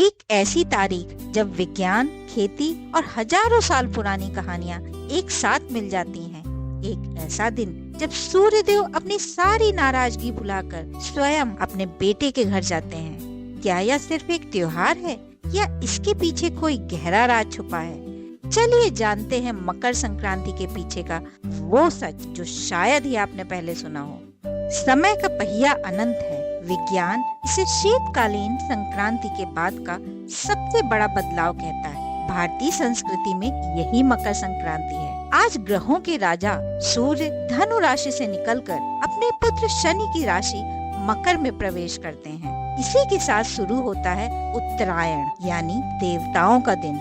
एक ऐसी तारीख जब विज्ञान, खेती और हजारों साल पुरानी कहानियाँ एक साथ मिल जाती हैं। एक ऐसा दिन जब सूर्य देव अपनी सारी नाराजगी भुलाकर स्वयं अपने बेटे के घर जाते हैं। क्या यह सिर्फ एक त्योहार है या इसके पीछे कोई गहरा राज छुपा है? चलिए जानते हैं मकर संक्रांति के पीछे का वो सच जो शायद ही आपने पहले सुना हो। समय का पहिया अनंत है। विज्ञान इसे शीतकालीन संक्रांति के बाद का सबसे बड़ा बदलाव कहता है। भारतीय संस्कृति में यही मकर संक्रांति है। आज ग्रहों के राजा सूर्य धनु राशि से निकलकर अपने पुत्र शनि की राशि मकर में प्रवेश करते हैं। इसी के साथ शुरू होता है उत्तरायण यानी देवताओं का दिन।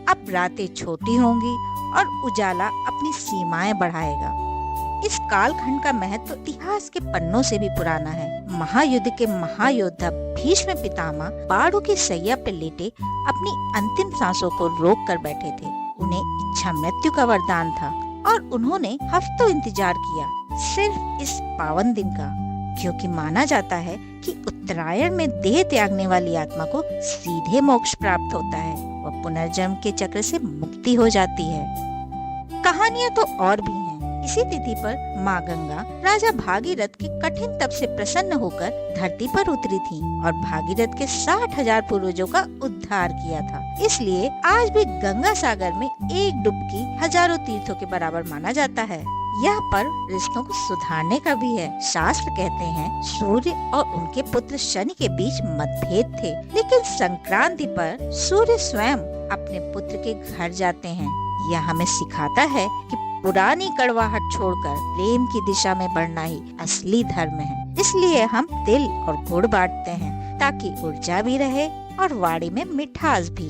अब रातें छोटी होंगी और उजाला अपनी सीमाएं बढ़ाएगा। इस कालखंड का महत्व इतिहास के पन्नों से भी पुराना है। महायुद्ध के महायोद्धा भीष्म पितामह बाड़ों की सैया पे लेटे अपनी अंतिम सांसों को रोक कर बैठे थे। उन्हें इच्छा मृत्यु का वरदान था और उन्होंने हफ्तों इंतजार किया सिर्फ इस पावन दिन का, क्योंकि माना जाता है कि उत्तरायण में देह त्यागने वाली आत्मा को सीधे मोक्ष प्राप्त होता है। वह पुनर्जन्म के चक्र से मुक्ति हो जाती है। कहानियां तो और भी हैं। इसी तिथि पर माँ गंगा राजा भागीरथ के कठिन तप से प्रसन्न होकर धरती पर उतरी थी और भागीरथ के 60,000 पूर्वजों का उद्धार किया था। इसलिए आज भी गंगा सागर में एक डुबकी हजारों तीर्थों के बराबर माना जाता है। यह पर्व रिश्तों को सुधारने का भी है। शास्त्र कहते हैं सूर्य और उनके पुत्र शनि के बीच मतभेद थे, लेकिन संक्रांति पर सूर्य स्वयं अपने पुत्र के घर जाते हैं। यह हमें सिखाता है कि पुरानी कड़वाहट छोड़कर प्रेम की दिशा में बढ़ना ही असली धर्म है। इसलिए हम तिल और गुड़ बांटते हैं ताकि ऊर्जा भी रहे और वाणी में मिठास भी।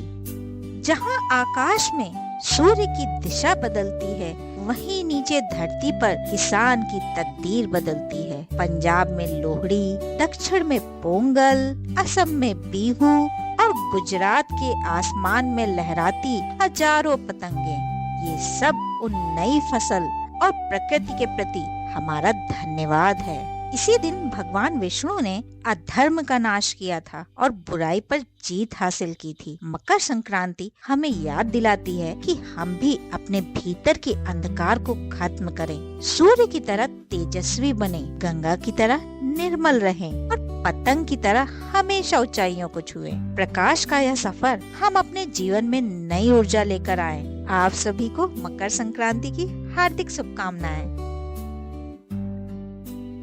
जहाँ आकाश में सूर्य की दिशा बदलती है, वहीं नीचे धरती पर किसान की तकदीर बदलती है। पंजाब में लोहड़ी, दक्षिण में पोंगल, असम में बिहू और गुजरात के आसमान में लहराती हजारों पतंगे। ये सब उन नई फसल और प्रकृति के प्रति हमारा धन्यवाद है। इसी दिन भगवान विष्णु ने अधर्म का नाश किया था और बुराई पर जीत हासिल की थी। मकर संक्रांति हमें याद दिलाती है कि हम भी अपने भीतर के अंधकार को खत्म करें, सूर्य की तरह तेजस्वी बने, गंगा की तरह निर्मल रहें और पतंग की तरह हमेशा ऊंचाइयों को छुएं। प्रकाश का यह सफर हम अपने जीवन में नई ऊर्जा लेकर आए। आप सभी को मकर संक्रांति की हार्दिक शुभकामनाएं।